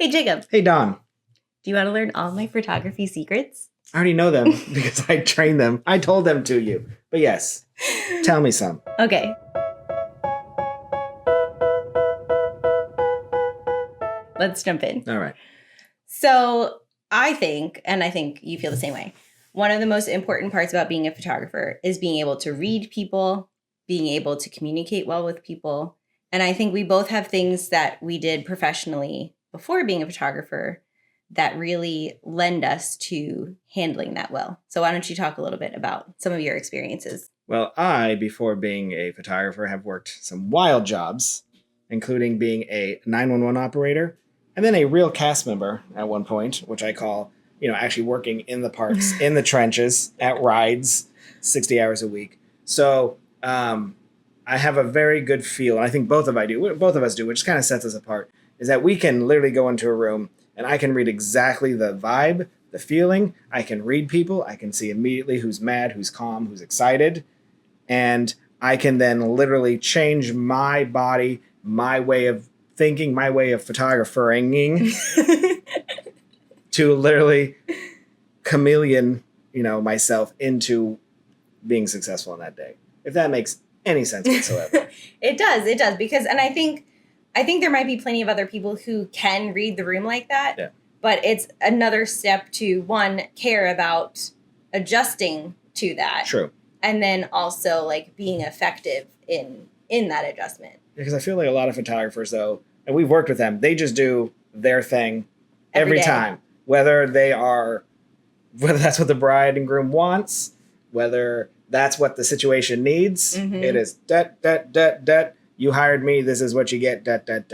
Hey, Jacob, Hey, Don. do you want to learn all my photography secrets? I already know them because I trained them. I told them to you. But yes, tell me some. Okay. Let's jump in. All right. So I think, and I think you feel the same way, one of the most important parts about being a photographer is being able to read people, being able to communicate well with people. And I think we both have things that we did professionally before being a photographer that really lend us to handling that well. So why don't you talk a little bit about some of your experiences? Well, I, before being a photographer, have worked some wild jobs, including being a 911 operator and then a real cast member at one point, which I call, actually working in the parks, in the trenches, at rides, 60 hours a week. So I have a very good feel, and I think both of us do, which kind of sets us apart, is that we can literally go into a room and I can read exactly the vibe, the feeling. I can read people. I can see immediately who's mad, who's calm, who's excited. And I can then literally change my body, my way of thinking, my way of photographering to literally chameleon, myself into being successful in that day. If that makes any sense whatsoever. It does because, and I think there might be plenty of other people who can read the room like that. Yeah. But it's another step to, one, care about adjusting to that. True. And then also like being effective in that adjustment. Because I feel like a lot of photographers, though, and we've worked with them, they just do their thing every time. Whether that's what the bride and groom wants, whether that's what the situation needs. Mm-hmm. It is that. You hired me. This is what you get. That. And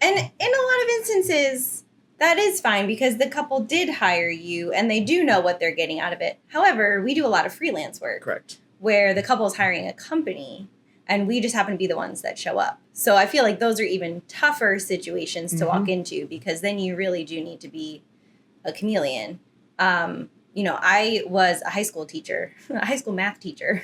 in a lot of instances, that is fine because the couple did hire you and they do know what they're getting out of it. However, we do a lot of freelance work. Correct. Where the couple is hiring a company and we just happen to be the ones that show up. So I feel like those are even tougher situations to walk into because then you really do need to be a chameleon. I was a high school teacher, a high school math teacher.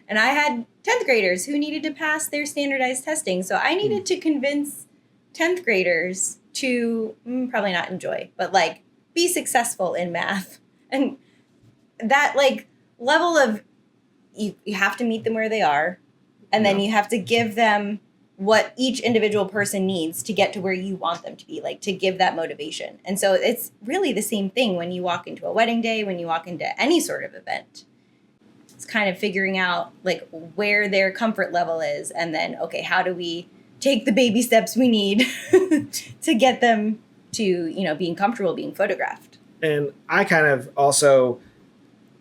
And I had 10th graders who needed to pass their standardized testing. So I needed to convince 10th graders to probably not enjoy, but like be successful in math. And that like level of you have to meet them where they are. And then you have to give them what each individual person needs to get to where you want them to be, like to give that motivation. And so it's really the same thing when you walk into a wedding day, when you walk into any sort of event. It's kind of figuring out like where their comfort level is. And then, okay, how do we take the baby steps we need to get them to, being comfortable being photographed. And I kind of also,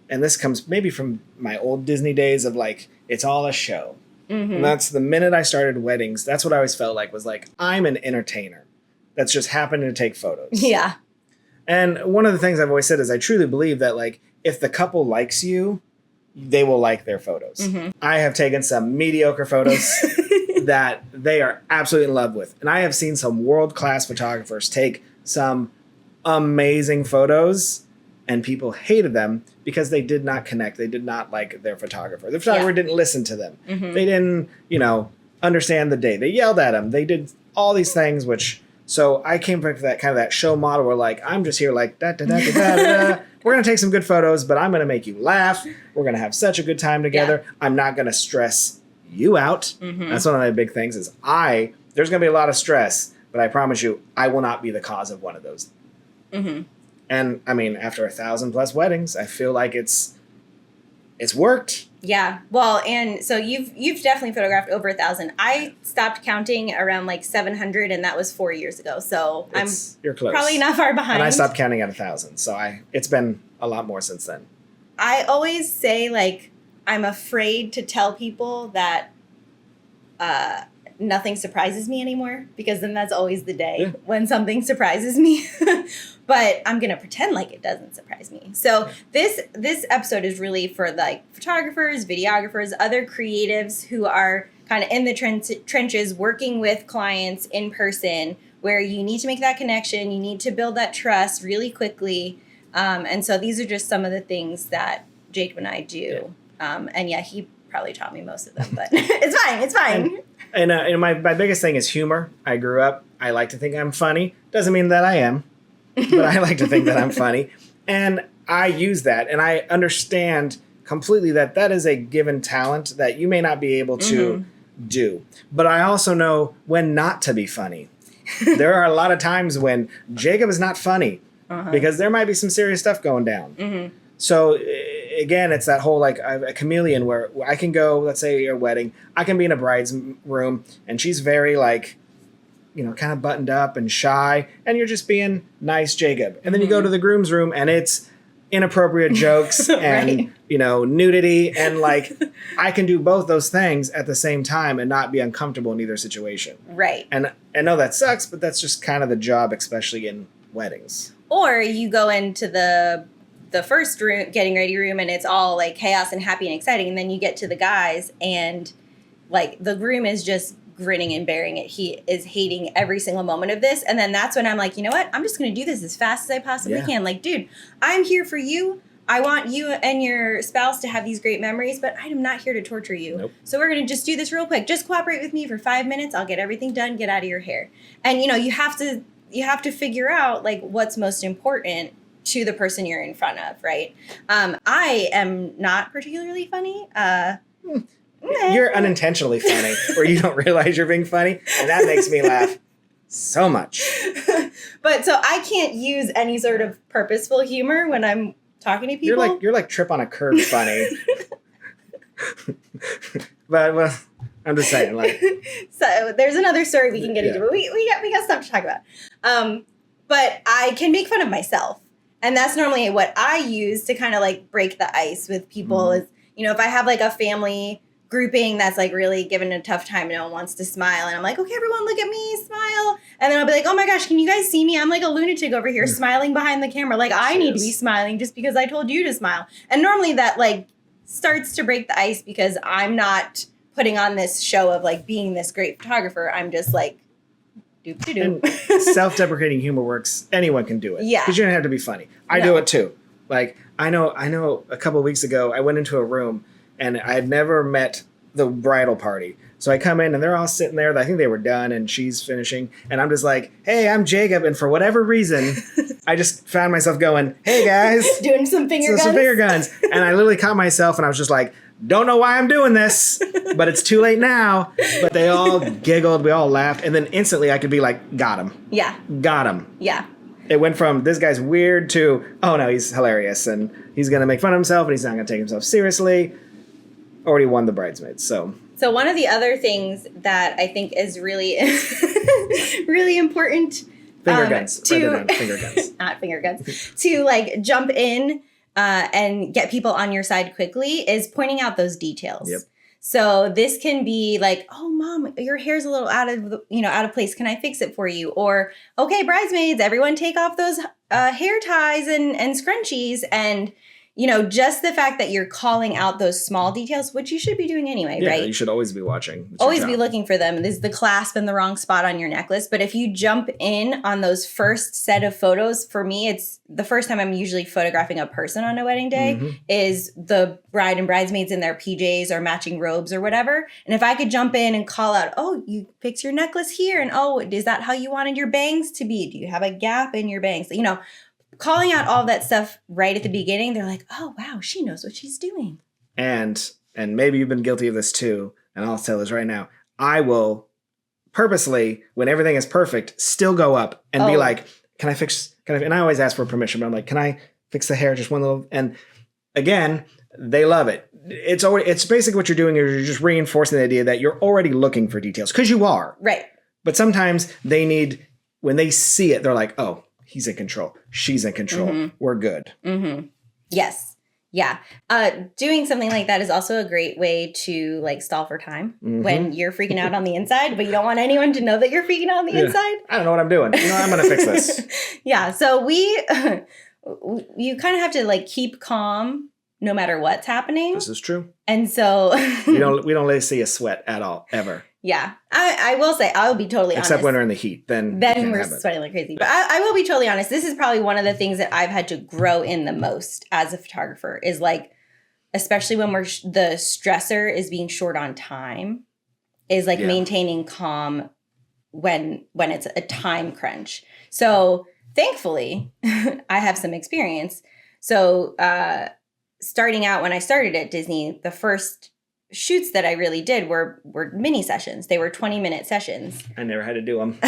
and this comes maybe from my old Disney days of like, it's all a show. Mm-hmm. And that's the minute I started weddings. That's what I always felt like was like, I'm an entertainer that's just happening to take photos. Yeah. And one of the things I've always said is I truly believe that like, if the couple likes you, they will like their photos. Mm-hmm. I have taken some mediocre photos that they are absolutely in love with. And I have seen some world-class photographers take some amazing photos and people hated them because they did not connect. They did not like their photographer. The photographer didn't listen to them. Mm-hmm. They didn't, understand the day. They yelled at them. They did all these things, so I came from that kind of that show model where like, I'm just here like, da-da-da-da-da-da. We're going to take some good photos, but I'm going to make you laugh. We're going to have such a good time together. Yeah. I'm not going to stress you out. Mm-hmm. That's one of my big things is there's going to be a lot of stress, but I promise you, I will not be the cause of one of those. Mm-hmm. And I mean, after 1,000+ weddings, I feel like it's worked. Yeah. Well, and so you've definitely photographed over 1,000. I stopped counting around like 700, and that was 4 years ago. So you're close. Probably not far behind. And I stopped counting at 1,000. So it's been a lot more since then. I always say like I'm afraid to tell people that nothing surprises me anymore because then that's always the day when something surprises me. But I'm going to pretend like it doesn't surprise me. So this episode is really for like photographers, videographers, other creatives who are kind of in the trenches working with clients in person where you need to make that connection. You need to build that trust really quickly. And so these are just some of the things that Jacob and I do. And he probably taught me most of them, but it's fine. And my biggest thing is humor. I grew up, I like to think I'm funny. Doesn't mean that I am, but I like to think that I'm funny. And I use that, and I understand completely that that is a given talent that you may not be able to do. But I also know when not to be funny. There are a lot of times when Jacob is not funny because there might be some serious stuff going down. So again, it's that whole like a chameleon where I can go, let's say your wedding, I can be in a bride's room and she's very like, kind of buttoned up and shy, and you're just being nice, Jacob. And then you go to the groom's room and it's inappropriate jokes and, nudity. And like, I can do both those things at the same time and not be uncomfortable in either situation. Right. And I know that sucks, but that's just kind of the job, especially in weddings. Or you go into the first room, getting ready room, and it's all like chaos and happy and exciting. And then you get to the guys and like the groom is just grinning and bearing it. He is hating every single moment of this. And then that's when I'm like, you know what? I'm just going to do this as fast as I possibly can. Like, dude, I'm here for you. I want you and your spouse to have these great memories, but I am not here to torture you. Nope. So we're going to just do this real quick. Just cooperate with me for 5 minutes. I'll get everything done. Get out of your hair. And, you have to figure out like what's most important to the person you're in front of, right? I am not particularly funny. You're unintentionally funny, or you don't realize you're being funny, and that makes me laugh so much. But so I can't use any sort of purposeful humor when I'm talking to people. You're like Trip on a Curb funny. But well, I'm just saying, like. So there's another story we can get into, but we got stuff to talk about. But I can make fun of myself, and that's normally what I use to kind of like break the ice with people. Is if I have like a family grouping that's like really given a tough time, no one wants to smile, and I'm like, okay, everyone look at me, smile, and then I'll be like, oh my gosh, can you guys see me? I'm like a lunatic over here smiling behind the camera, like I need to be smiling just because I told you to smile. And normally that like starts to break the ice because I'm not putting on this show of like being this great photographer. I'm just like doop. Self-deprecating humor works. Anyone can do it. Yeah, because you don't have to be funny. I do it too. Like I know a couple of weeks ago I went into a room and I had never met the bridal party. So I come in and they're all sitting there. I think they were done and she's finishing. And I'm just like, hey, I'm Jacob. And for whatever reason, I just found myself going, hey, guys. Doing some finger guns. Some finger guns. And I literally caught myself and I was just like, don't know why I'm doing this, but it's too late now. But they all giggled. We all laughed. And then instantly I could be like, got him. Yeah. Got him. Yeah. It went from this guy's weird to, oh, no, he's hilarious. And he's going to make fun of himself and he's not going to take himself seriously. Already won the bridesmaids, So one of the other things that I think is really, really important finger guns, to finger guns, not finger guns, to like jump in and get people on your side quickly is pointing out those details. Yep. So this can be like, oh, mom, your hair's a little out of place. Can I fix it for you? Or, okay, bridesmaids, everyone take off those hair ties and scrunchies. And just the fact that you're calling out those small details, which you should be doing anyway, right? Yeah, you should always be watching. Always be looking for them. This is the clasp in the wrong spot on your necklace. But if you jump in on those first set of photos, for me, it's the first time I'm usually photographing a person on a wedding day is the bride and bridesmaids in their PJs or matching robes or whatever. And if I could jump in and call out, oh, you fix your necklace here. And oh, is that how you wanted your bangs to be? Do you have a gap in your bangs? Calling out all that stuff right at the beginning, they're like, oh, wow, she knows what she's doing. And maybe you've been guilty of this too, and I'll tell this right now. I will purposely, when everything is perfect, still go up and be like, and I always ask for permission, but I'm like, can I fix the hair just one little, and again, they love it. It's basically what you're doing is you're just reinforcing the idea that you're already looking for details, because you are. Right. But sometimes when they see it, they're like, oh, he's in control. She's in control. We're good. Yes. Yeah. Doing something like that is also a great way to like stall for time when you're freaking out on the inside, but you don't want anyone to know that you're freaking out on the inside. I don't know what I'm doing. I'm going to fix this. Yeah. So you kind of have to like keep calm no matter what's happening. This is true. And so we don't let see a sweat at all, ever. Yeah. I will say, I'll be totally honest. Except when we're in the heat. Then we're sweating like crazy. But I will be totally honest. This is probably one of the things that I've had to grow in the most as a photographer is like, especially when the stressor is being short on time. is like Yeah. maintaining calm when it's a time crunch. So thankfully, I have some experience. So starting out when I started at Disney, the first shoots that I really did were mini sessions. They were 20-minute sessions. I never had to do them.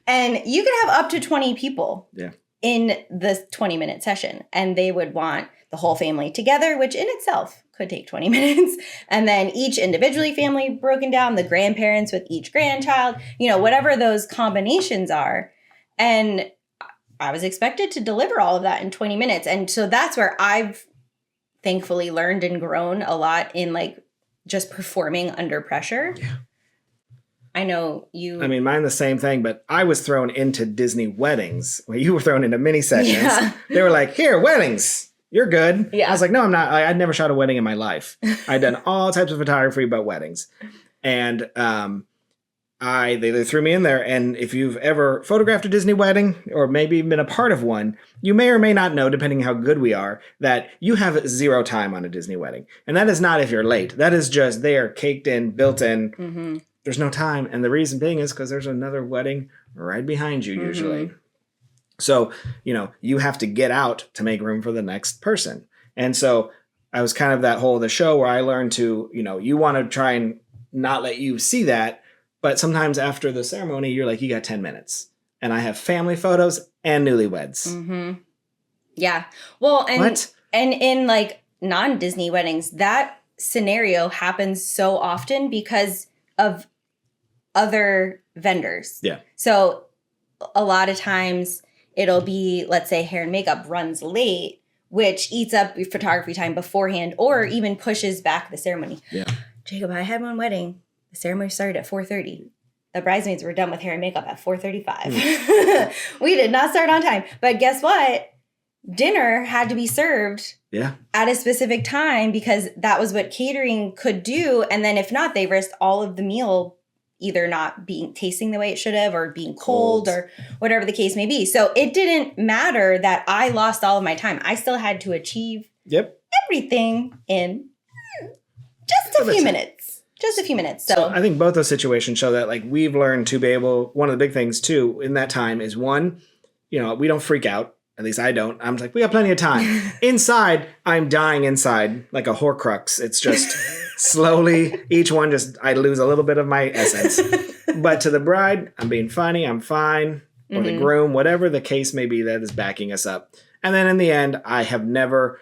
And you could have up to 20 people Yeah. in the 20-minute session. And they would want the whole family together, which in itself could take 20 minutes. And then each individually family broken down, the grandparents with each grandchild, whatever those combinations are. And I was expected to deliver all of that in 20 minutes. And so that's where I've thankfully learned and grown a lot in like just performing under pressure. Yeah. I know you. I mean, mine the same thing, but I was thrown into Disney weddings. Well, you were thrown into mini sessions. Yeah. They were like, here, weddings. You're good. Yeah. I was like, no, I'm not. I'd never shot a wedding in my life. I'd done all types of photography about weddings. And they threw me in there. And if you've ever photographed a Disney wedding or maybe even been a part of one, you may or may not know, depending how good we are, that you have 0 time on a Disney wedding. And that is not if you're late. That is just they are caked in, built in. Mm-hmm. There's no time. And the reason being is because there's another wedding right behind you usually. So, you have to get out to make room for the next person. And so I was kind of that whole of the show where I learned to, you want to try and not let you see that. But sometimes after the ceremony, you're like, you got 10 minutes. And I have family photos and newlyweds. Mm-hmm. Yeah. Well, and in like non-Disney weddings, that scenario happens so often because of other vendors. Yeah. So a lot of times it'll be, let's say hair and makeup runs late, which eats up your photography time beforehand or even pushes back the ceremony. Yeah. Jacob, I had one wedding. The ceremony started at 4:30. The bridesmaids were done with hair and makeup at 4:35. We did not start on time. But guess what? Dinner had to be served at a specific time because that was what catering could do. And then if not, they risked all of the meal either not tasting the way it should have or being cold or whatever the case may be. So it didn't matter that I lost all of my time. I still had to achieve everything in just a few minutes. Just a few minutes. So I think both those situations show that like we've learned to be able, one of the big things too in that time is one, we don't freak out. At least I don't. I'm like, we got plenty of time. Inside, I'm dying inside like a Horcrux. It's just slowly, each one I lose a little bit of my essence. But to the bride, I'm being funny, I'm fine. Or the groom, whatever the case may be that is backing us up. And then in the end, I have never,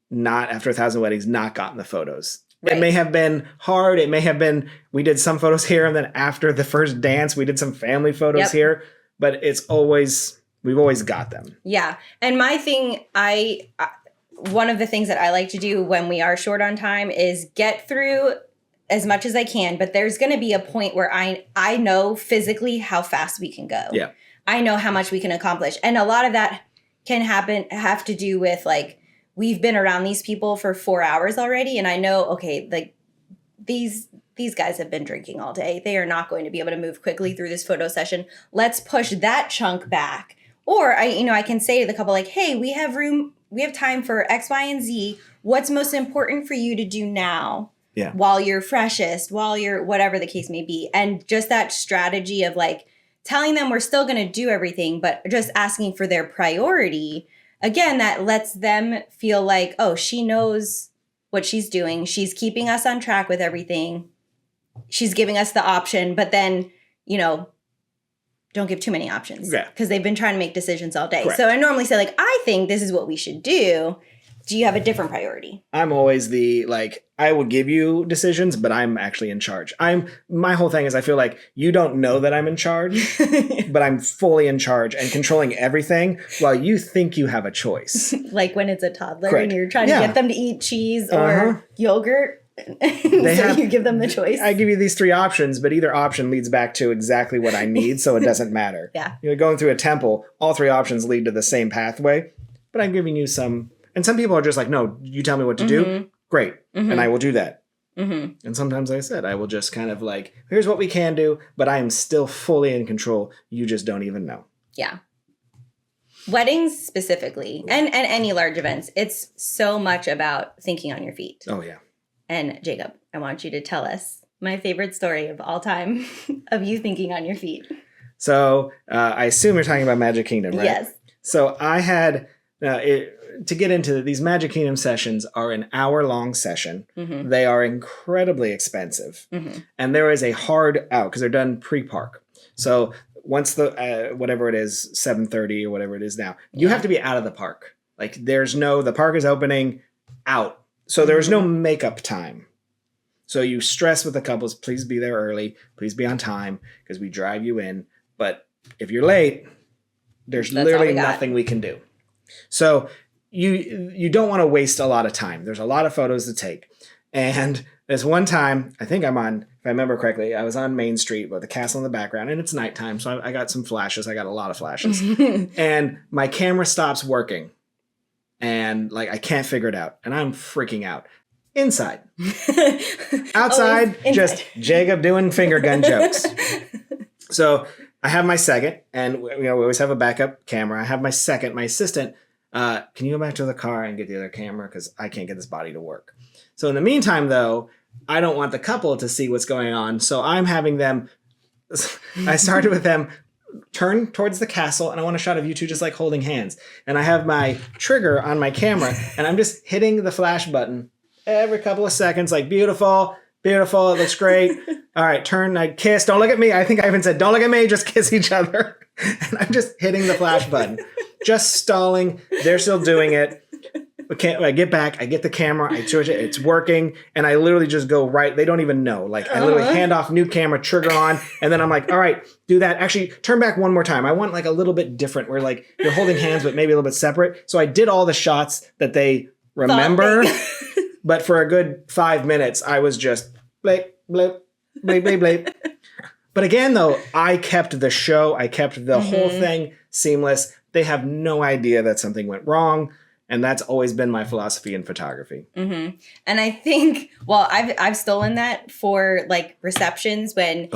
not after 1,000 weddings, not gotten the photos. Right. It may have been hard. It may have been, we did some photos here. And then after the first dance, we did some family photos here. But we've always got them. Yeah. And my thing, one of the things that I like to do when we are short on time is get through as much as I can. But there's going to be a point where I know physically how fast we can go. Yeah. I know how much we can accomplish. And a lot of that can have to do with like, we've been around these people for 4 hours already. And I know, okay, like these guys have been drinking all day. They are not going to be able to move quickly through this photo session. Let's push that chunk back. Or I can say to the couple like, hey, we have time for X, Y, and Z. What's most important for you to do now? Yeah. While you're freshest, while you're whatever the case may be. And just that strategy of like telling them we're still going to do everything, but just asking for their priority. Again, that lets them feel like, oh, she knows what she's doing. She's keeping us on track with everything. She's giving us the option, but then, don't give too many options because they've been trying to make decisions all day. Correct. So I normally say like, I think this is what we should do. Do you have a different priority? I'm always I will give you decisions, but I'm actually in charge. My whole thing is I feel like you don't know that I'm in charge, but I'm fully in charge and controlling everything while you think you have a choice. Like when it's a toddler and you're trying to get them to eat cheese or yogurt. You give them the choice. I give you these 3 options, but either option leads back to exactly what I need, so it doesn't matter. Yeah. Going through a temple, all 3 options lead to the same pathway, but I'm giving you some. And some people are just like, no, you tell me what to do. Great. And I will do that. And sometimes I said, I will just kind of like, here's what we can do, but I am still fully in control. You just don't even know. Yeah. Weddings specifically, and any large events, it's so much about thinking on your feet. Oh, yeah. And Jacob, I want you to tell us My favorite story of all time of you thinking on your feet. So I assume you're talking about Magic Kingdom, right? Yes. So I had, to get into these Magic Kingdom sessions are an hour-long session. Mm-hmm. They are incredibly expensive. Mm-hmm. And there is a hard out because they're done pre-park. So once the, whatever it is, 7:30 or whatever it is now, you have to be out of the park. Like the park is opening out. So there's no makeup time. So you stress with the couples, please be there early. Please be on time because we drive you in. But if you're late, there's literally nothing we can do. So you don't want to waste a lot of time. There's a lot of photos to take. And this one time, I think if I remember correctly, I was on Main Street with the castle in the background, and it's nighttime, so I got some flashes. I got a lot of flashes. And my camera stops working. And like I can't figure it out. And I'm freaking out. Inside. Outside, just Jacob doing finger gun jokes. So I have my second, and we always have a backup camera. I have my second. My assistant, can you go back to the car and get the other camera? Because I can't get this body to work. So in the meantime, though, I don't want the couple to see what's going on. So I'm having them, I started with them turn towards the castle, and I want a shot of you two just like holding hands. And I have my trigger on my camera, and I'm just hitting the flash button every couple of seconds, like beautiful, beautiful, it looks great. All right, turn, I kiss, don't look at me. I think I even said, don't look at me, just kiss each other. And I'm just hitting the flash button, just stalling. They're still doing it. I get back, I get the camera, I switch it, it's working, and I literally just go right. They don't even know. Like, I literally hand off new camera, trigger on, and then I'm like, all right, do that. Actually, turn back one more time. I want like a little bit different where like you're holding hands, but maybe a little bit separate. So I did all the shots that they remember, but for a good 5 minutes, I was just blip, blip, blip, blip, blip. But again, though, I kept the show. I kept the whole thing seamless. They have no idea that something went wrong. And that's always been my philosophy in photography. Mm-hmm. And I think, well, I've stolen that for like receptions when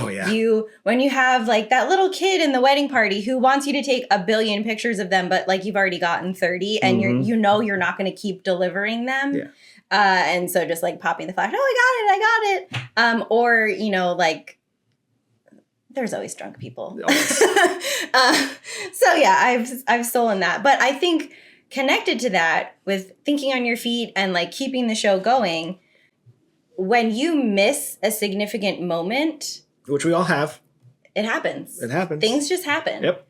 when you have like that little kid in the wedding party who wants you to take 1 billion pictures of them, but like you've already gotten 30 and you're not going to keep delivering them. Yeah. And so just like popping the flash, I got it. Or, like there's always drunk people. So yeah, I've stolen that. But I think connected to that with thinking on your feet and like keeping the show going, when you miss a significant moment, which we all have, it happens. It happens. Things just happen. Yep.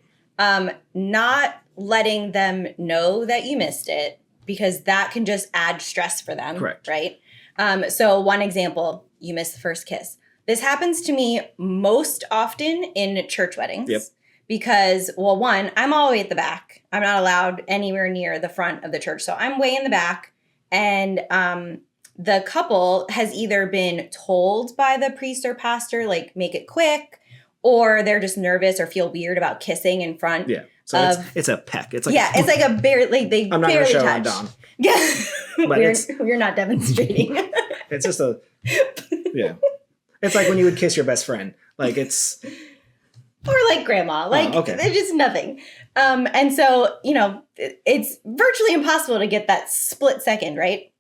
Not letting them know that you missed it, because that can just add stress for them. Correct. Right. So one example, you missed the first kiss. This happens to me most often in church weddings. Yep. Because, well, one, I'm all the way at the back. I'm not allowed anywhere near the front of the church. So I'm way in the back. And the couple has either been told by the priest or pastor, like, make it quick, or they're just nervous or feel weird about kissing in front. Yeah. So it's a peck. It's like it's like a barely, they I'm not barely show touch. on Dom. Yeah. But we're not demonstrating. It's just yeah. It's like when you would kiss your best friend. Like it's... Or like grandma, like okay. There's just nothing. And so, it's virtually impossible to get that split second, right?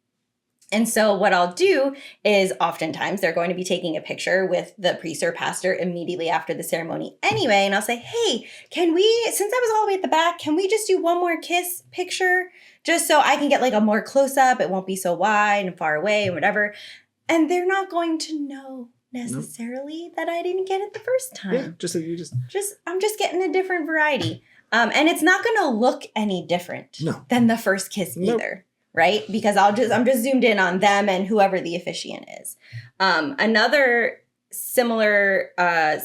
And so what I'll do is oftentimes they're going to be taking a picture with the priest or pastor immediately after the ceremony anyway. And I'll say, hey, can we, since I was all the way at the back, can we just do one more kiss picture just so I can get like a more close up? It won't be so wide and far away and whatever. And they're not going to know necessarily that I didn't get it the first time. Yeah, I'm just getting a different variety. And it's not going to look any different than the first kiss either, right? Because I'm just zoomed in on them and whoever the officiant is. Another similar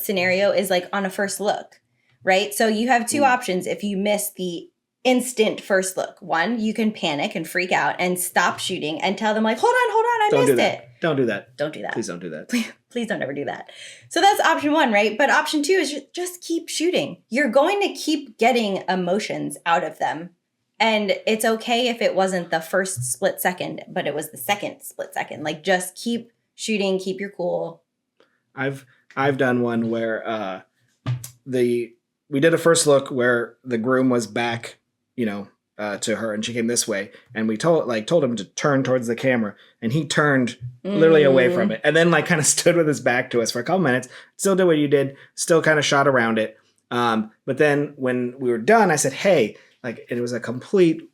scenario is like on a first look, right? So you have two options if you miss the instant first look. One, you can panic and freak out and stop shooting and tell them like, hold on, I missed it. Don't do that. Don't do that. Please don't do that. Please don't ever do that. So that's option one, right? But option two is just keep shooting. You're going to keep getting emotions out of them. And it's okay if it wasn't the first split second, but it was the second split second. Like just keep shooting, keep your cool. I've done one where we did a first look where the groom was back, to her, and she came this way, and we told him to turn towards the camera, and he turned literally away from it, and then like kind of stood with his back to us for a couple minutes, still did what you did, still kind of shot around it. But then when we were done, I said, hey, like it was a complete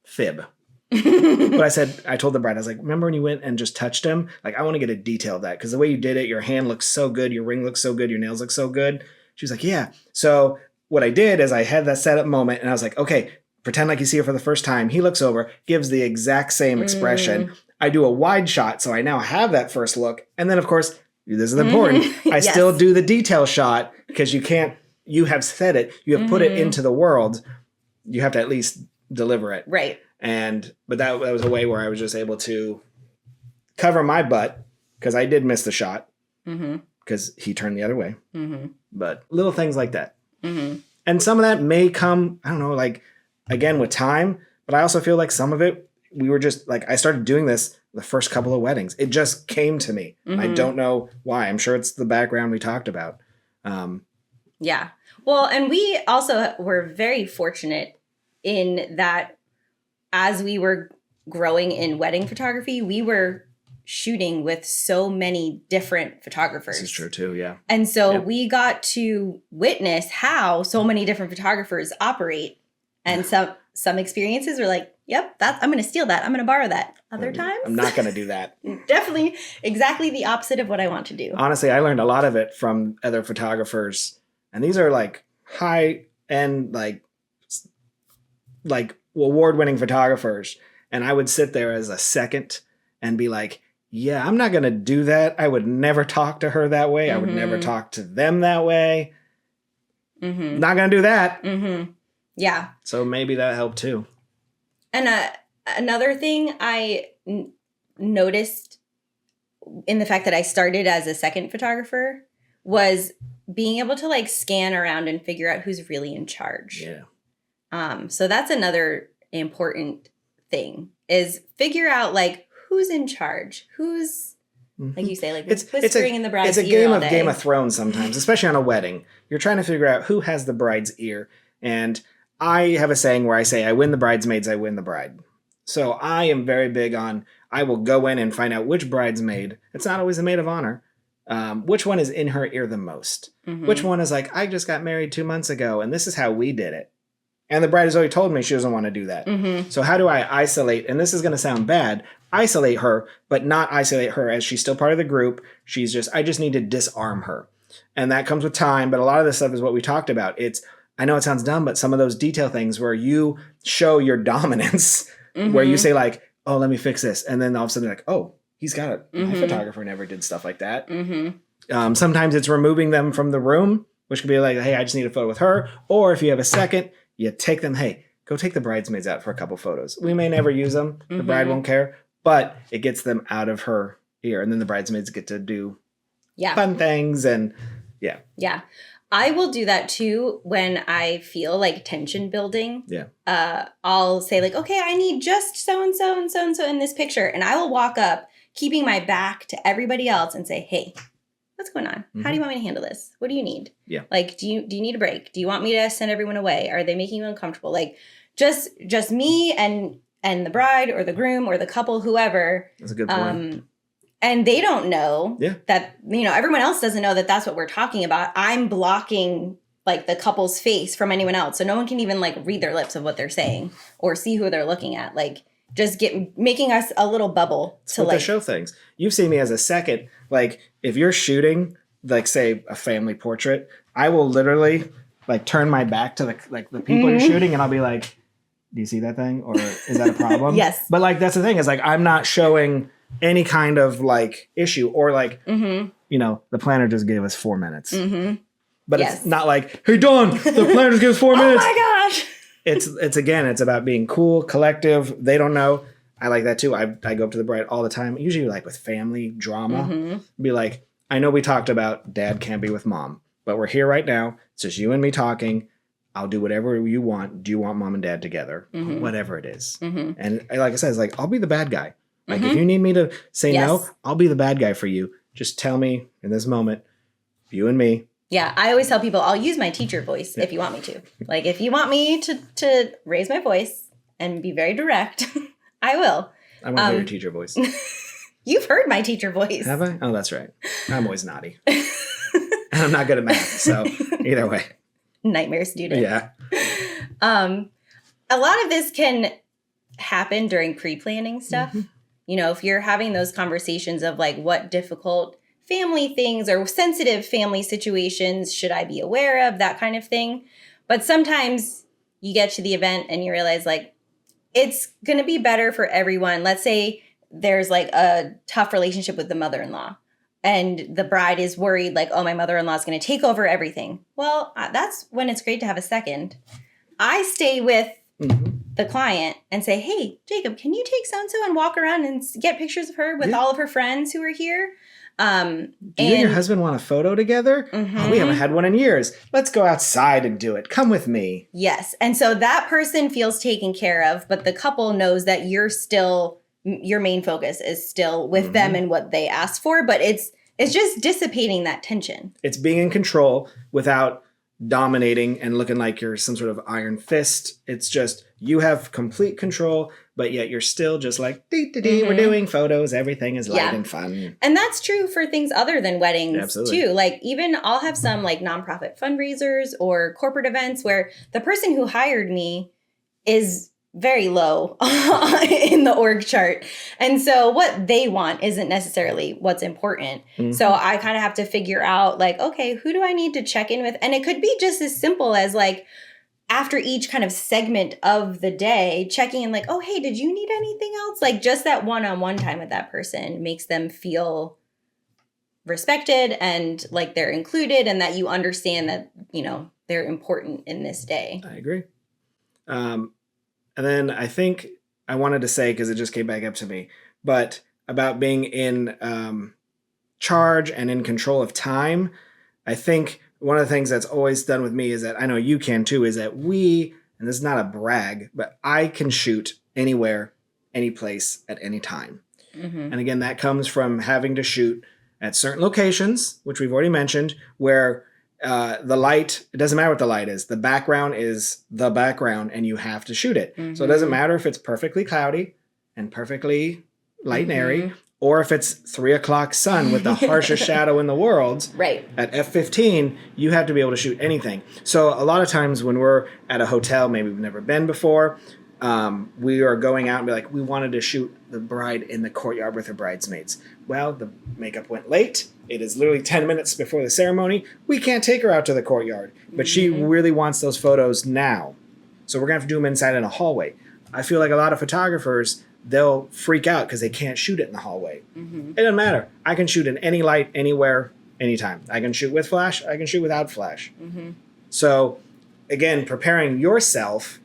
fib. But I told the bride, I was like, remember when you went and just touched him? Like, I want to get a detail of that because the way you did it, your hand looks so good, your ring looks so good, your nails look so good. She was like, yeah. So what I did is I had that setup moment and I was like, okay, pretend like you see her for the first time. He looks over, gives the exact same expression. I do a wide shot, so I now have that first look. And then, of course, this is important. I still do the detail shot because you have said it, you have put it into the world. You have to at least deliver it. Right. But that was a way where I was just able to cover my butt because I did miss the shot because he turned the other way. But little things like that. And some of that may come, I don't know, like again with time, but I also feel like some of it, we were just like, I started doing this the first couple of weddings. It just came to me. I don't know why. I'm sure it's the background we talked about. Yeah. Well, and we also were very fortunate in that as we were growing in wedding photography, we were shooting with so many different photographers. This is true too, yeah. And so we got to witness how so many different photographers operate. And some experiences were like, yep, I'm going to steal that. I'm going to borrow that. Other times, I'm not going to do that. Definitely exactly the opposite of what I want to do. Honestly, I learned a lot of it from other photographers. And these are like high end, like award-winning photographers. And I would sit there as a second and be like, yeah, I'm not going to do that. I would never talk to her that way. I would never talk to them that way. Not going to do that. Yeah. So maybe that helped too. And another thing I noticed in the fact that I started as a second photographer was being able to like scan around and figure out who's really in charge. Yeah. So that's another important thing is figure out like who's in charge, who's like you say, like whispering in the bride's ear. It's a game of Game of Thrones sometimes, especially on a wedding. You're trying to figure out who has the bride's ear. And I have a saying where I say, I win the bridesmaids, I win the bride. So I am very big on, I will go in and find out which bridesmaid, it's not always a maid of honor, which one is in her ear the most. Which one is like, I just got married 2 months ago and this is how we did it. And the bride has already told me she doesn't want to do that. So how do I isolate, and this is going to sound bad, isolate her, but not isolate her as she's still part of the group. I just need to disarm her. And that comes with time, but a lot of this stuff is what we talked about. I know it sounds dumb, but some of those detail things where you show your dominance, where you say like, oh, let me fix this. And then all of a sudden like, oh, he's got it. My photographer never did stuff like that. Sometimes it's removing them from the room, which could be like, hey, I just need a photo with her. Or if you have a second, you take them, hey, go take the bridesmaids out for a couple photos. We may never use them. The bride won't care, but it gets them out of her ear. And then the bridesmaids get to do fun things. And yeah. Yeah. I will do that too when I feel like tension building. Yeah. I'll say like, okay, I need just so-and-so and so-and-so in this picture. And I will walk up, keeping my back to everybody else and say, hey, what's going on? How do you want me to handle this? What do you need? Yeah. Like, do you need a break? Do you want me to send everyone away? Are they making you uncomfortable? Like just me and the bride or the groom or the couple, whoever. That's a good point. And they don't know that, everyone else doesn't know that that's what we're talking about. I'm blocking like the couple's face from anyone else. So no one can even like read their lips of what they're saying or see who they're looking at. Like just making us a little bubble to like show things. You've seen me as a second, like if you're shooting like say a family portrait, I will literally like turn my back to the people you're shooting and I'll be like, do you see that thing? Or is that a problem? Yes. But like, that's the thing is like, I'm not showing any kind of like issue or like, the planner just gave us 4 minutes, but it's not like, hey, Dawn, the planner just gave us 4 minutes. Oh my gosh. It's about being cool, collective. They don't know. I like that too. I go up to the bride all the time, usually like with family drama, be like, I know we talked about dad can't be with mom, but we're here right now. It's just you and me talking. I'll do whatever you want. Do you want mom and dad together? Whatever it is. And like I said, it's like, I'll be the bad guy. Like if you need me to say no, I'll be the bad guy for you. Just tell me in this moment, you and me, Yeah, I always tell people I'll use my teacher voice if you want me to. Like, if you want me to raise my voice and be very direct, I will. I want to hear your teacher voice. You've heard my teacher voice. Have I? Oh, that's right. I'm always naughty. And I'm not good at math, so either way. Nightmare student. Yeah. A lot of this can happen during pre-planning stuff. Mm-hmm. You know, if you're having those conversations of like, what difficult family things or sensitive family situations should I be aware of, that kind of thing. But sometimes you get to the event and you realize like, it's going to be better for everyone. Let's say there's like a tough relationship with the mother-in-law and the bride is worried like, oh, my mother-in-law is going to take over everything. Well, that's when it's great to have a second. I stay with the client and say, hey, Jacob, can you take so-and-so and walk around and get pictures of her with all of her friends who are here? Do you and your husband want a photo together? Mm-hmm. Oh, we haven't had one in years. Let's go outside and do it. Come with me. Yes. And so that person feels taken care of, but the couple knows that you're still, your main focus is still with them and what they asked for, but it's just dissipating that tension. It's being in control without dominating and looking like you're some sort of iron fist. It's just you have complete control, but yet you're still just like, we're doing photos. Everything is light and fun. And that's true for things other than weddings too. Like even I'll have some like nonprofit fundraisers or corporate events where the person who hired me is very low in the org chart. And so what they want isn't necessarily what's important. Mm-hmm. So I kind of have to figure out like, okay, who do I need to check in with? And it could be just as simple as like, after each kind of segment of the day, checking in like, oh, hey, did you need anything else? Like just that one-on-one time with that person makes them feel respected and like they're included and that you understand that, you know, they're important in this day. I agree. And then I think I wanted to say, because it just came back up to me, but about being in charge and in control of time, I think one of the things that's always done with me is that I know you can too, is that and this is not a brag, but I can shoot anywhere, any place at any time. Mm-hmm. And again, that comes from having to shoot at certain locations, which we've already mentioned, where the light, it doesn't matter what the light is. The background is the background and you have to shoot it. Mm-hmm. So it doesn't matter if it's perfectly cloudy and perfectly light and airy, or if it's 3:00 sun with the harshest shadow in the world. Right. At f/15, you have to be able to shoot anything. So a lot of times when we're at a hotel, maybe we've never been before, we are going out and be like, we wanted to shoot the bride in the courtyard with her bridesmaids. Well, the makeup went late. It is literally 10 minutes before the ceremony. We can't take her out to the courtyard, but she really wants those photos now. So we're going to have to do them inside in a hallway. I feel like a lot of photographers, they'll freak out because they can't shoot it in the hallway. Mm-hmm. It doesn't matter. I can shoot in any light, anywhere, anytime. I can shoot with flash. I can shoot without flash. Mm-hmm. So again, preparing yourself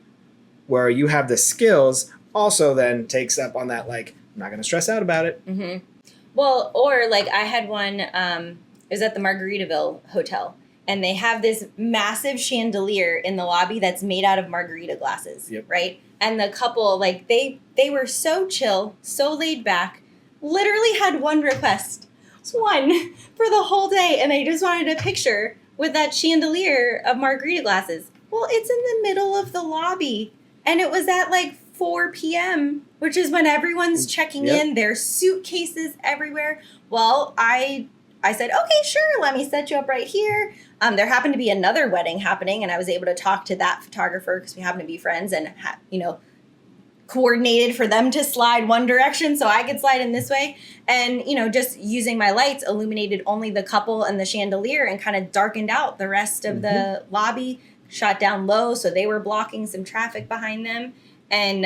where you have the skills also then takes up on that, like, I'm not going to stress out about it. Mm-hmm. Well, or like I had one, it was at the Margaritaville Hotel, and they have this massive chandelier in the lobby that's made out of margarita glasses, right? And the couple, like they were so chill, so laid back, literally had one request, one for the whole day, and they just wanted a picture with that chandelier of margarita glasses. Well, it's in the middle of the lobby, and it was at like 4 p.m., which is when everyone's checking in. There's suitcases everywhere. Well, I said, okay, sure, let me set you up right here. There happened to be another wedding happening, and I was able to talk to that photographer because we happen to be friends and, coordinated for them to slide one direction so I could slide in this way. And, just using my lights illuminated only the couple and the chandelier and kind of darkened out the rest of the lobby, shot down low so they were blocking some traffic behind them. And,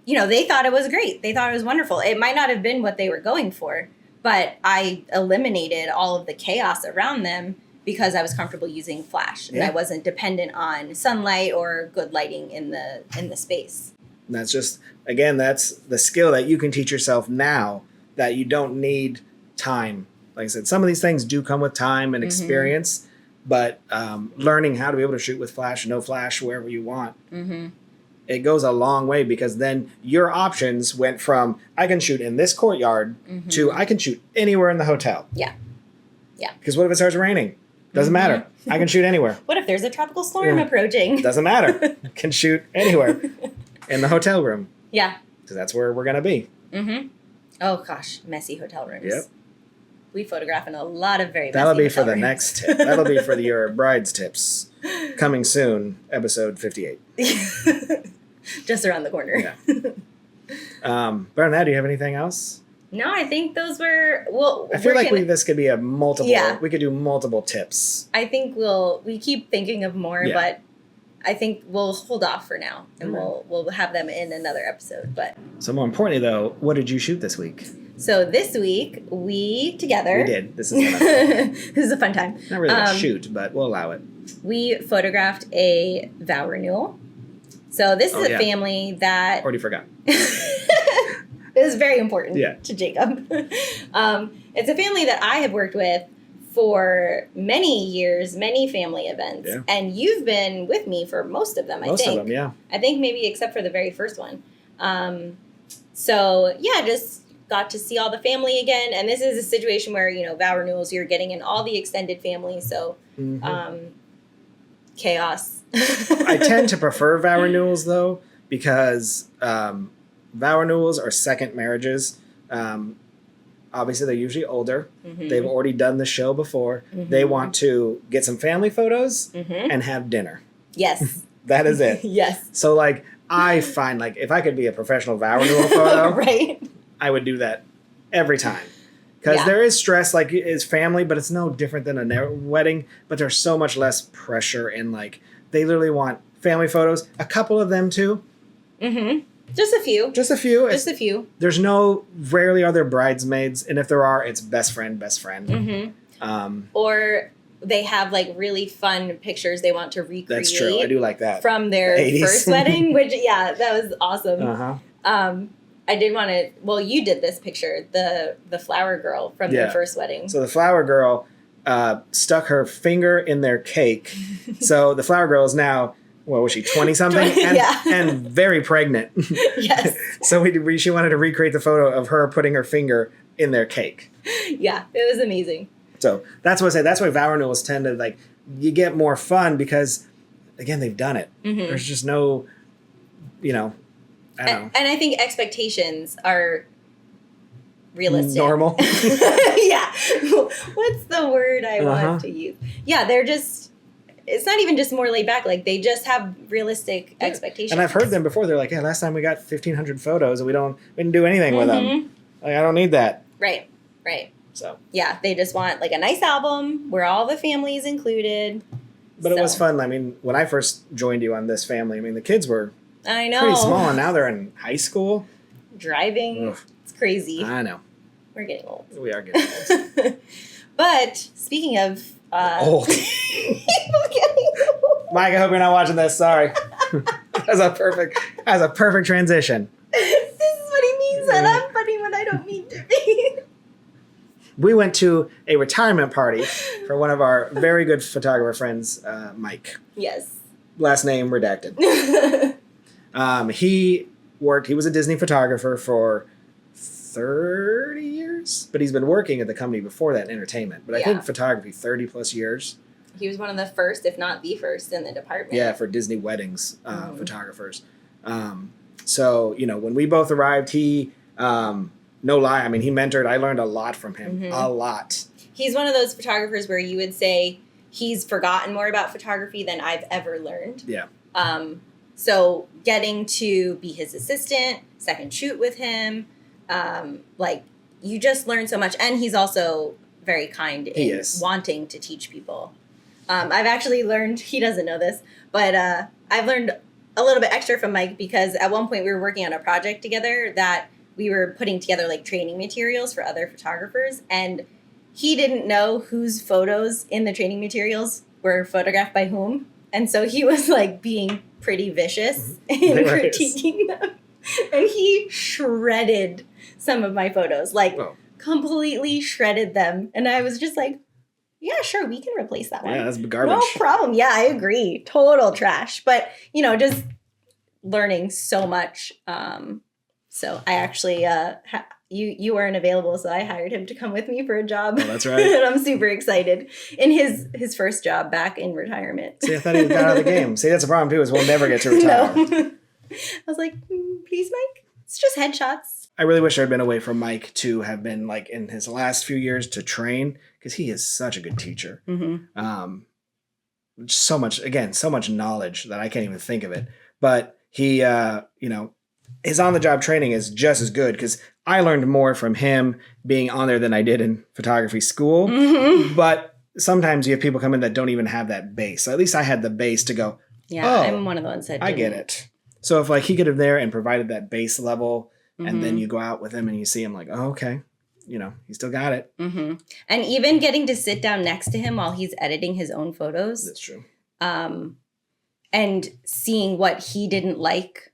they thought it was great. They thought it was wonderful. It might not have been what they were going for, but I eliminated all of the chaos around them because I was comfortable using flash and I wasn't dependent on sunlight or good lighting in the space. And that's just, again, that's the skill that you can teach yourself now that you don't need time. Like I said, some of these things do come with time and experience, but learning how to be able to shoot with flash, no flash, wherever you want. Mm-hmm. It goes a long way because then your options went from I can shoot in this courtyard to I can shoot anywhere in the hotel. Yeah. Yeah. Because what if it starts raining? Doesn't matter. I can shoot anywhere. What if there's a tropical storm approaching? Doesn't matter. Can shoot anywhere in the hotel room. Yeah. Because that's where we're going to be. Mm-hmm. Oh, gosh. Messy hotel rooms. Yep. We photograph in a lot of very messy That'll be for hotel the rooms. next tip. That'll be for your bride's tips. Coming soon, episode 58. Just around the corner. Yeah. Bernadette, do you have anything else? No, I think those were, well, I feel like gonna, this could be a multiple, Yeah. we could do multiple tips. I think we keep thinking of more, Yeah. but I think we'll hold off for now and we'll have them in another episode. But So more importantly, though, what did you shoot this week? so this week we together. We did. This is fun. This is a fun time. Not really a shoot, but we'll allow it. We photographed a vow renewal. So this is a family that Already forgot. is very important Yeah. to Jacob. It's a family that I have worked with for many years, many family events. Yeah. And you've been with me for most of them, I think. Most of them, yeah. I think maybe except for the very first one. So yeah, just got to see all the family again. And this is a situation where, vow renewals, you're getting in all the extended family. So chaos. I tend to prefer vow renewals, though, because vow renewals are second marriages. Obviously, they're usually older. Mhm. They've already done the show before. Mhm. They want to get some family photos Mhm. and have dinner. Yes. That is it. Yes. So, I find, if I could be a professional vow renewal photo, Right. I would do that every time. Because Yeah. there is stress, it's family, but it's no different than a wedding. But there's so much less pressure and, they literally want family photos. A couple of them, too. Mm-hmm. Just a few. Just a few. Just a few. There's rarely are there bridesmaids. And if there are, it's best friend. Mm-hmm. Or they have really fun pictures they want to recreate. That's true. I do like that. From their The 80s. first wedding, which, that was awesome. Uh-huh. I did want to, you did this picture, the flower girl from their first wedding. So the flower girl stuck her finger in their cake. So the flower girl is now, what was she, 20-something? And very pregnant. Yes. So she wanted to recreate the photo of her putting her finger in their cake. Yeah, it was amazing. So that's what I say. That's why vow renewals tend to, you get more fun because, again, they've done it. Mm-hmm. There's just no, I don't know. And I think expectations are realistic. Normal. Yeah. What's the word I want to use? Yeah, they're just, it's not even just more laid back. They just have realistic expectations. And I've heard them before. They're like, yeah, last time we got 1,500 photos and we didn't do anything with them. I don't need that. Right. So. Yeah, they just want a nice album where all the family is included. But it was fun. When I first joined you on this family, the kids were I know. pretty small, and now they're in high school. Driving. Ugh. It's crazy. I know. We're getting old. We are getting old. But speaking of Old. people getting old. Mike, I hope you're not watching this. Sorry. That's a perfect transition. This is what he means that I'm funny when I don't mean to be. We went to a retirement party for one of our very good photographer friends, Mike. Yes. Last name redacted. He was a Disney photographer for 30 years, but he's been working at the company before that in entertainment. But I think photography, 30 plus years. He was one of the first, if not the first, in the department. Yeah, for Disney weddings, photographers. So, when we both arrived, he, no lie, he mentored. I learned a lot from him. A lot. He's one of those photographers where you would say he's forgotten more about photography than I've ever learned. Yeah. So getting to be his assistant, second shoot with him, you just learn so much. And he's also very kind in wanting to teach people. I've actually learned, he doesn't know this, but I've learned a little bit extra from Mike because at one point we were working on a project together that we were putting together training materials for other photographers, and he didn't know whose photos in the training materials were photographed by whom. And so he was being pretty vicious in critiquing them. And he shredded some of my photos, completely shredded them. And I was just yeah, sure, we can replace that one. Yeah, that's garbage. No problem. Yeah, I agree. Total trash. But, just learning so much. So I actually you weren't available, so I hired him to come with me for a job. Oh, that's right. And I'm super excited in his first job back in retirement. See, I thought he got out of the game. See, that's the problem too, is we'll never get to retire. No. I was like, please, Mike. It's just headshots. I really wish there had been a way for Mike to have been like in his last few years to train, because he is such a good teacher. So much knowledge that I can't even think of it. But he, his on-the-job training is just as good, because I learned more from him being on there than I did in photography school. But sometimes you have people come in that don't even have that base. So at least I had the base to go, yeah, I'm one of the ones that I get it. So if like he could have there and provided that base level, and then you go out with him and you see him like, oh, okay, he still got it. And even getting to sit down next to him while he's editing his own photos. That's true. And seeing what he didn't like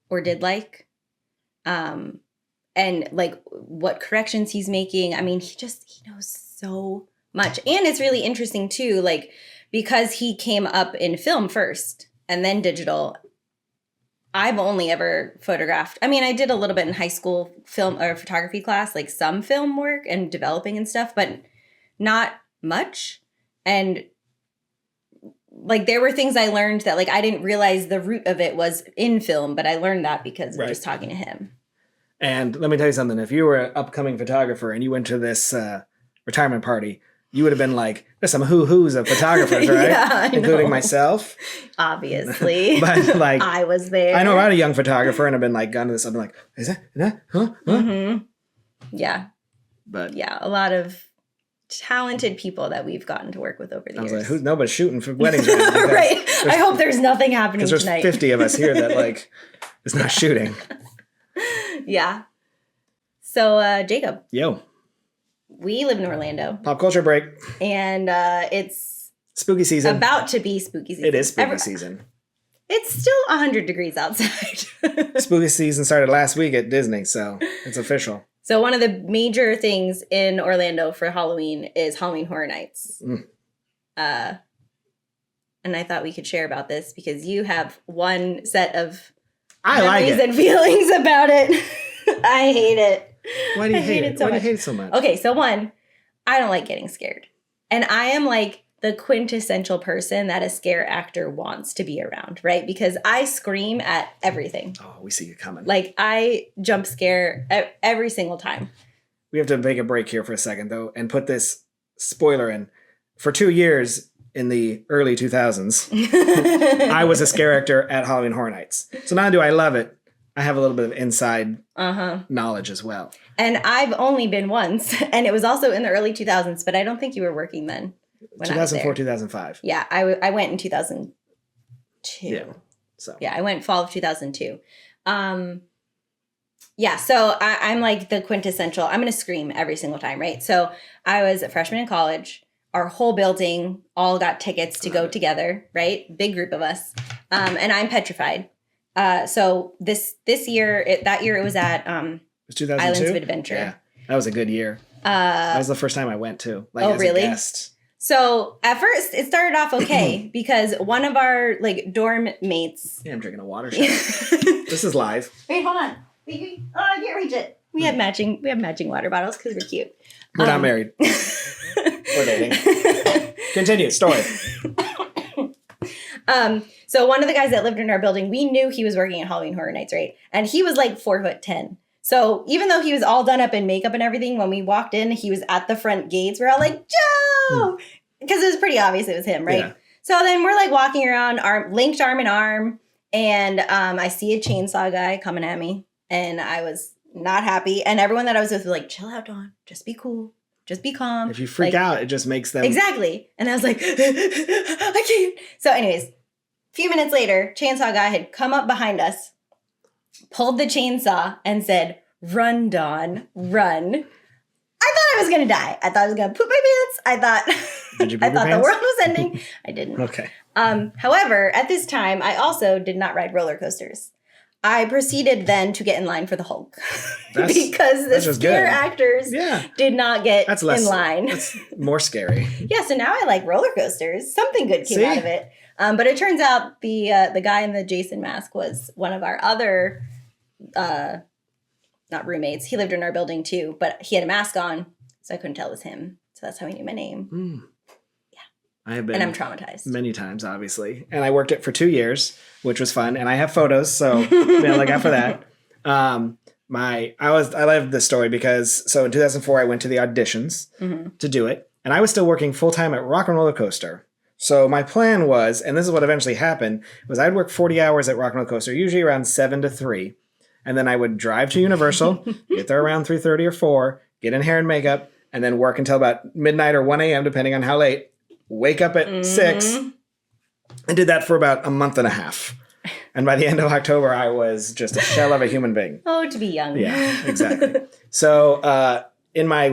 or did like. And like what corrections he's making. I mean, he knows so much. And it's really interesting too, like, because he came up in film first and then digital. I've only ever photographed. I mean, I did a little bit in high school film or photography class, like some film work and developing and stuff, but not much. And like there were things I learned that like I didn't realize the root of it was in film, but I learned that because we're just talking to him. And let me tell you something. If you were an upcoming photographer and you went to this retirement party, you would have been like, there's some who-who's of photographers, right? Yeah, including myself. Obviously. But like, I was there. I know I'm a young photographer and I've been like, gone to this. I've been like, is that? Huh? Yeah. But yeah, a lot of talented people that we've gotten to work with over the years. I was like, nobody's shooting for weddings right now. Right. I hope there's nothing happening tonight. Because there's 50 of us here that like is not shooting. Yeah. So, Jacob. Yo. We live in Orlando. Pop culture break. And it's spooky season. About to be spooky season. It is spooky season. It's still 100 degrees outside. Spooky season started last week at Disney, so it's official. So one of the major things in Orlando for Halloween is Halloween Horror Nights. And I thought we could share about this because you have one set of memories and feelings about it. I hate it. Why do you hate it? Why do you hate it so much? Okay, so one, I don't like getting scared. And I am like the quintessential person that a scare actor wants to be around, right? Because I scream at everything. Oh, we see you coming. Like I jump scare every single time. We have to make a break here for a second, though, and put this spoiler in. For 2 years in the early 2000s, I was a scare actor at Halloween Horror Nights. So not only do I love it, I have a little bit of inside knowledge as well. And I've only been once, and it was also in the early 2000s, but I don't think you were working then. 2004, 2005. Yeah, I went in 2002. Yeah, so. Yeah, I went fall of 2002. Yeah, so I'm like the quintessential, I'm going to scream every single time, right? So I was a freshman in college. Our whole building all got tickets to go together, right? Big group of us. And I'm petrified. So this year, that year it was at it was 2002? Islands of Adventure. Yeah, that was a good year. That was the first time I went too. Like, as really? A guest. So at first it started off okay because one of our like dorm mates. Yeah, I'm drinking a water shot. This is live. Wait, hold on. I can't reach it. We have matching water bottles because we're cute. We're not married. We're dating. Continue. Story. So one of the guys that lived in our building, we knew he was working at Halloween Horror Nights, right? And he was like 4'10". So even though he was all done up in makeup and everything, when we walked in, he was at the front gates. We're all like, Joe! Because it was pretty obvious it was him, right? Yeah. So then we're like walking around, linked arm in arm. And I see a chainsaw guy coming at me. And I was not happy. And everyone that I was with was like, chill out, Dawn. Just be cool. Just be calm. If you freak out, it just makes them... Exactly. And I was like, I can't. So anyways, a few minutes later, chainsaw guy had come up behind us, pulled the chainsaw and said, run, Dawn, run. I thought I was going to die. I thought I was going to poop my pants. I thought, Did you poop I thought your the pants? world was ending. I didn't. Okay. However, at this time, I also did not ride roller coasters. I proceeded then to get in line for the Hulk because the scare actors did not get in line. That's more scary. Yeah, so now I like roller coasters. Something good came out of it. But it turns out the guy in the Jason mask was one of our other not roommates. He lived in our building too, but he had a mask on, so I couldn't tell it was him. So that's how he knew my name. Mm. Yeah. I have been. And I'm traumatized. Many times, obviously. And I worked it for 2 years, which was fun. And I have photos, so be on the lookout for that. I love this story because in 2004 I went to the auditions to do it, and I was still working full time at Rock and Roller Coaster. So my plan was, and this is what eventually happened, was I'd work 40 hours at Rock and Roller Coaster, usually around 7 to 3, and then I would drive to Universal, get there around 3:30 or 4, get in hair and makeup, and then work until about midnight or 1 a.m. depending on how late. Wake up at 6, and did that for about a month and a half. And by the end of October, I was just a shell of a human being. Oh, to be young. Yeah, exactly. So in my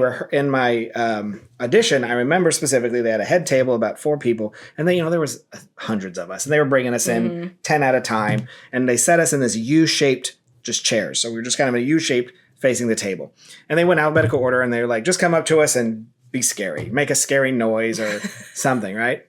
audition, I remember specifically they had a head table, about 4 people, and then there was hundreds of us, and they were bringing us in 10 at a time, and they set us in this U-shaped just chairs. So we were just kind of a U-shaped facing the table, and they went alphabetical order, and they were like, just come up to us and be scary, make a scary noise or something, right?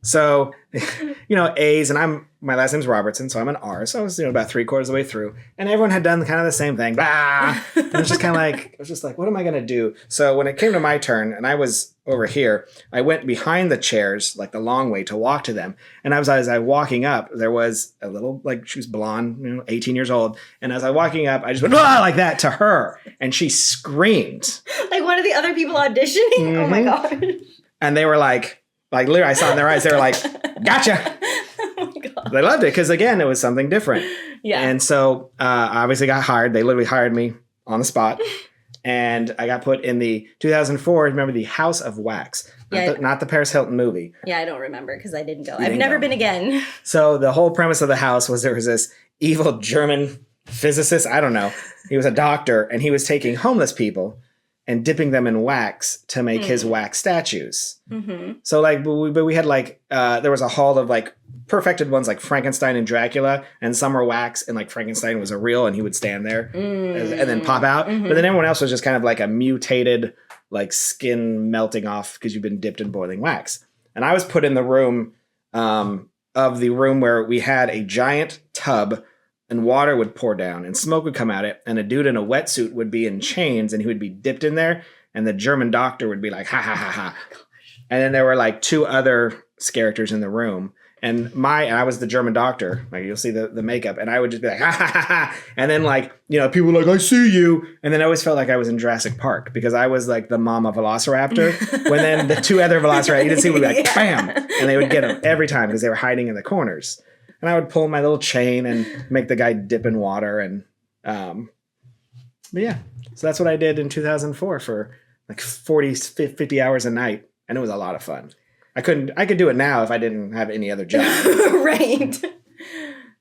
So, A's, and my last name's Robertson, so I'm an R. So I was, about 3/4 of the way through, and everyone had done kind of the same thing. And it was just kind of like, what am I going to do? So when it came to my turn, and I was over here, I went behind the chairs, like the long way to walk to them. And as I was walking up, there was a little, she was blonde, 18 years old. And as I was walking up, I just went, like that to her. And she screamed. Like one of the other people auditioning? Mm-hmm. Oh my God. And they were like literally, I saw in their eyes, they were like, gotcha. Oh my God. They loved it because, again, it was something different. Yeah. And so I obviously got hired. They literally hired me on the spot. And I got put in the 2004, remember, the House of Wax. Not the Paris Hilton movie. Yeah, I don't remember because I didn't go. I've never been again. So the whole premise of the house was there was this evil German physicist. I don't know. He was a doctor, and he was taking homeless people and dipping them in wax to make his wax statues. Mm-hmm. So but we had there was a hall of perfected ones like Frankenstein and Dracula, and some were wax, and Frankenstein was a real, and he would stand there and then pop out. Mm-hmm. But then everyone else was just kind of like a mutated, skin melting off because you've been dipped in boiling wax. And I was put in the room of the room where we had a giant tub, and water would pour down and smoke would come out it, and a dude in a wetsuit would be in chains, and he would be dipped in there, and the German doctor would be like, ha, ha, ha, ha. And then there were 2 other characters in the room, and I was the German doctor. You'll see the makeup, and I would just be like, ha, ha, ha, ha. And then people were like, I see you. And then I always felt like I was in Jurassic Park because I was the mama velociraptor. When then the 2 other velociraptors, you didn't see, would be like, bam. And they would get them every time because they were hiding in the corners. And I would pull my little chain and make the guy dip in water. And, but yeah, so that's what I did in 2004 for 40, 50 hours a night. And it was a lot of fun. I could do it now if I didn't have any other job. Right.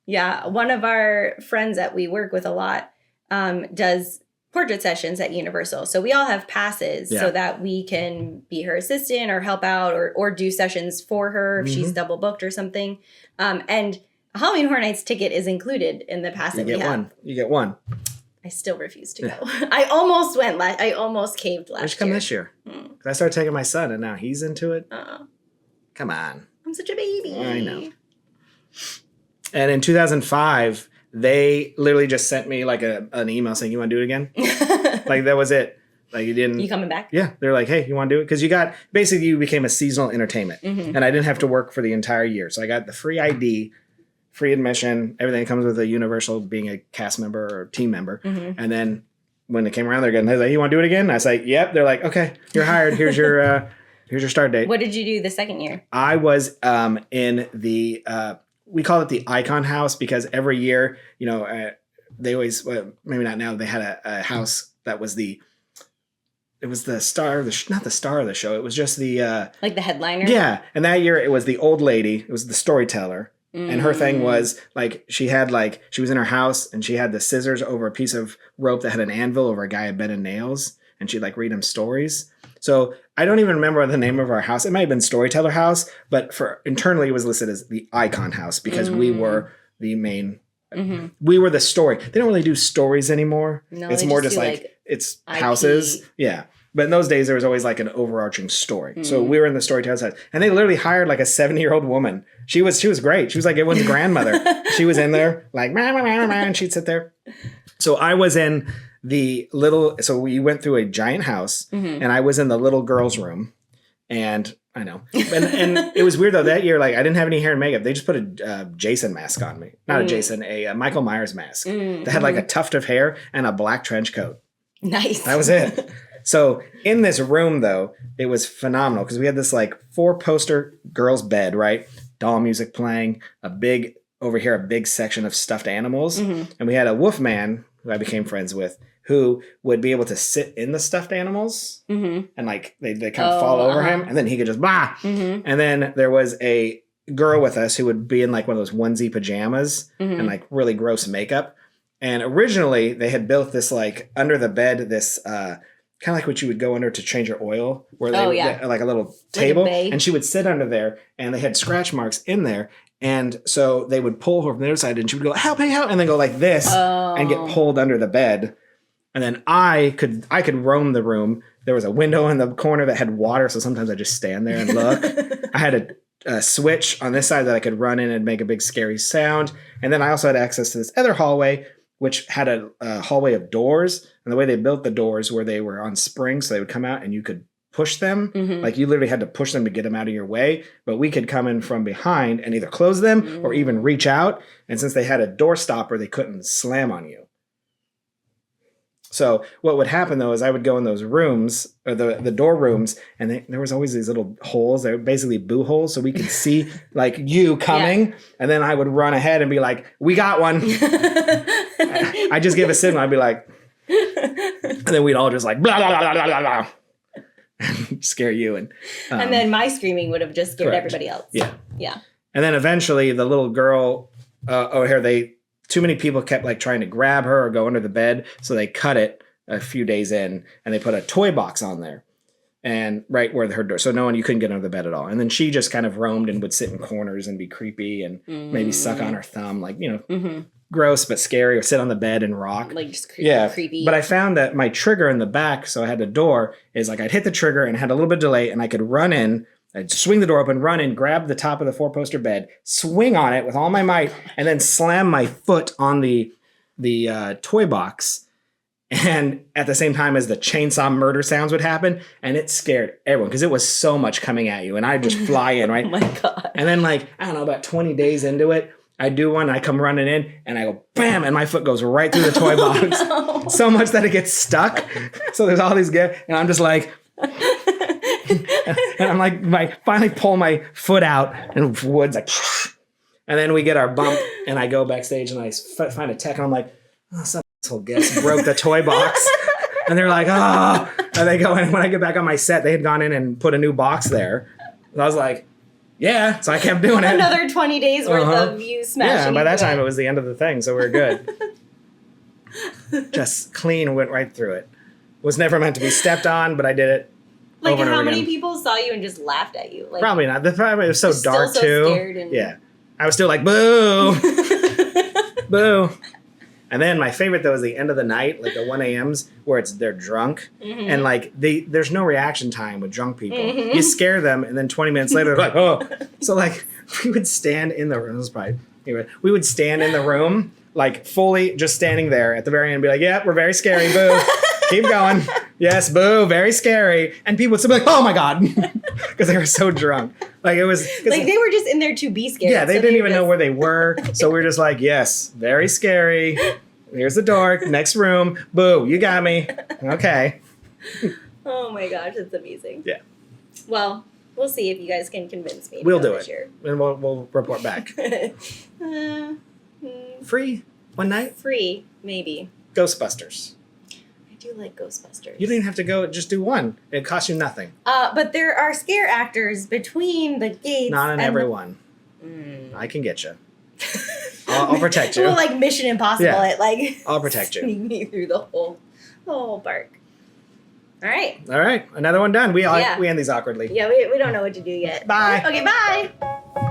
Yeah. One of our friends that we work with a lot does portrait sessions at Universal. So we all have passes so that we can be her assistant or help out or do sessions for her if she's double booked or something. And a Halloween Horror Nights ticket is included in the pass that we have. You get one. I still refuse to go. I almost went. I almost caved last year. I should come this year. Because I started taking my son, and now he's into it. Come on. I'm such a baby. I know. And in 2005, they literally just sent me an email saying, you want to do it again? That was it. You didn't. You coming back? Yeah. They're like, hey, you want to do it? Because you became a seasonal entertainment. Mm-hmm. And I didn't have to work for the entire year. So I got the free ID, free admission, everything that comes with a Universal being a cast member or team member. Mm-hmm. And then when it came around there again, they're like, you want to do it again? I was like, yep. They're like, okay, you're hired. Here's your start date. What did you do the second year? I was in the, we call it the Icon House because every year, they always, maybe not now, they had a house that was it was the star of not the star of the show. It was just the... the headliner? Yeah. And that year it was the old lady. It was the storyteller. And her thing was she was in her house and she had the scissors over a piece of rope that had an anvil over a guy had bed and nails. And she'd read him stories. So I don't even remember the name of our house. It might have been Storyteller House, but internally it was listed as the Icon House because we were the main... Mm-hmm. We were the story. They don't really do stories anymore. No, it's more just it's IP. Houses. Yeah. But in those days, there was always an overarching story. Mm-hmm. So we were in the storyteller's house. And they literally hired a 70-year-old woman. She was great. She was everyone's grandmother. She was in there and she'd sit there. So I was in So we went through a giant house, and I was in the little girl's room, and I know, and it was weird though that year. Like I didn't have any hair and makeup. They just put a Jason mask on me, not a Jason, a Michael Myers mask that had like a tuft of hair and a black trench coat. Nice. That was it. So in this room though, it was phenomenal because we had this like 4-poster girl's bed, right? Doll music playing, a big section of stuffed animals, and we had a wolf man who I became friends with, who would be able to sit in the stuffed animals and like they kind of fall over him, and then he could just blah. And then there was a girl with us who would be in like one of those onesie pajamas and like really gross makeup. And originally they had built this like under the bed, this kind of like what you would go under to change your oil, where they like a little table, like and she would sit under there, and they had scratch marks in there. And so they would pull her from the other side, and she would go, help me, help, and then go like this and get pulled under the bed. And then I could roam the room. There was a window in the corner that had water, so sometimes I just stand there and look. I had a switch on this side that I could run in and make a big scary sound. And then I also had access to this other hallway, which had a hallway of doors. And the way they built the doors where they were on springs, so they would come out and you could push them. Like you literally had to push them to get them out of your way. But we could come in from behind and either close them or even reach out. And since they had a door stopper, they couldn't slam on you. So what would happen though is I would go in those rooms, or the door rooms, and there was always these little holes. They were basically boo holes, so we could see like you coming, and then I would run ahead and be like, "We got one." I just give a signal. I'd be like, and then we'd all just like blah blah blah blah blah blah, scare you, and then my screaming would have just scared everybody else. Yeah. Yeah. And then eventually the little girl too many people kept like trying to grab her or go under the bed. So they cut it a few days in and they put a toy box on there and right where her door. So you couldn't get under the bed at all. And then she just kind of roamed and would sit in corners and be creepy and maybe suck on her thumb, like, gross, but scary, or sit on the bed and rock. Like just creepy. But I found that my trigger in the back, so I had a door, is like I'd hit the trigger and had a little bit of delay and I could run in. I'd swing the door open, run in, grab the top of the 4-poster bed, swing on it with all my might, and then slam my foot on the toy box. And at the same time as the chainsaw murder sounds would happen, and it scared everyone because it was so much coming at you. And I'd just fly in, right? Oh my God. And then like, I don't know, about 20 days into it, I do one, I come running in, and I go, bam, and my foot goes right through the toy box. No. So much that it gets stuck. So there's all these and I'm just like... and I'm like, finally pull my foot out, and wood's like, and then we get our bump, and I go backstage, and I find a tech, and I'm like, some asshole guest broke the toy box, and they're like, oh, and they go, and when I get back on my set, they had gone in and put a new box there, and I was like, yeah, so I kept doing it. Another 20 days worth of you smashing. Yeah, and by that time it was the end of the thing, so we were good. Just clean, went right through it. Was never meant to be stepped on, but I did it. Like, how many people saw you and just laughed at you? Like, probably not. It was so dark, so too. Scared and... Yeah. I was still like, boo! Boo! And then my favorite, though, is the end of the night, like the 1 a.m.s, where they're drunk. And, like, there's no reaction time with drunk people. You scare them, and then 20 minutes later, they're like, oh. So, like, we would stand in the room. We would stand in the room, like, fully just standing there at the very end and be like, yeah, we're very scary, boo. Keep going. Yes, boo, very scary. And people would still be like, oh my God. Because they were so drunk. Like, it was... Like, they were just in there to be scared. Yeah, they didn't even know where they were. So we were just like, yes, very scary. Here's the door. Next room. Boo, you got me. Okay. Oh my gosh, that's amazing. Yeah. Well, we'll see if you guys can convince me. We'll do it. This year. And we'll report back. Free? One night? Free, maybe. Ghostbusters. I do like Ghostbusters. You don't even have to go, just do one. It costs you nothing. But there are scare actors between the gates. Not in every one. I can get you. I'll protect you. Well, like Mission Impossible. Yeah. It like I'll protect you. Sneak me through the whole park. All right. All right. Another one done. We end these awkwardly. Yeah, we don't know what to do yet. Bye. Okay, bye.